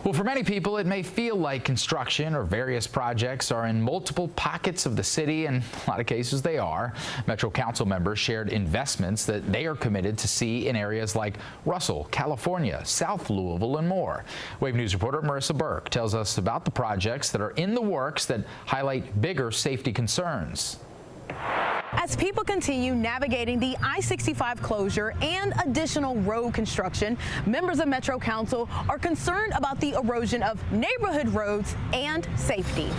Well, for many people, it may feel like construction or various projects are in multiple pockets of the city, and a lot of cases they are. Metro Council members shared investments that they are committed to see in areas like Russell, California, South Louisville, and more. Wave News reporter Marissa Burke tells us about the projects that are in the works that highlight bigger safety concerns. As people continue navigating the I-65 closure and additional road construction, members of Metro Council are concerned about the erosion of neighborhood roads and safety.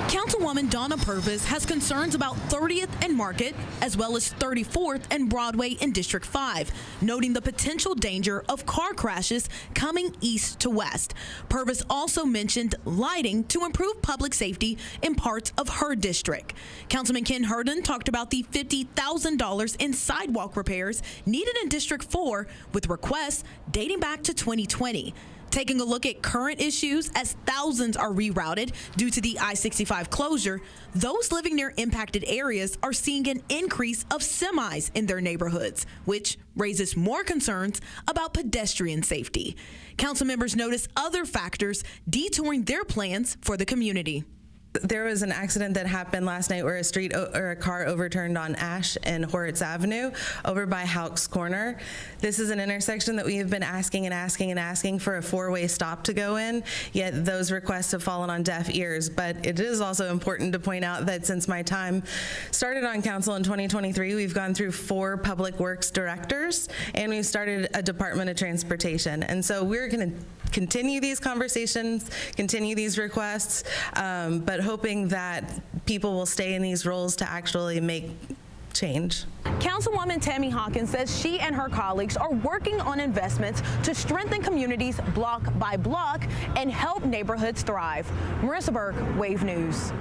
Councilwoman Donna Purvis has concerns about 30th and Market, as well as 34th and Broadway in District 5, noting the potential danger of car crashes coming east to west. Purvis also mentioned lighting to improve public safety in parts of her district. Councilman Ken Herndon talked about the $50,000 in sidewalk repairs needed in District 4, with requests dating back to 2020. Taking a look at current issues as thousands are rerouted due to the I-65 closure, those living near impacted areas are seeing an increase of semis in their neighborhoods, which raises more concerns about pedestrian safety. Council members notice other factors detouring their plans for the community. There was an accident that happened last night where a car overturned on Ash and Horitz Avenue over by Houck's Corner. This is an intersection that we have been asking for a four-way stop to go in, yet those requests have fallen on deaf ears. But it is also important to point out that since my time started on council in 2023, we've gone through 4 public works directors and we've started a Department of Transportation. And so we're going to continue these conversations, continue these requests, but hoping that people will stay in these roles to actually make change. Councilwoman Tammy Hawkins says she and her colleagues are working on investments to strengthen communities block by block and help neighborhoods thrive. Marissa Burke, Wave News.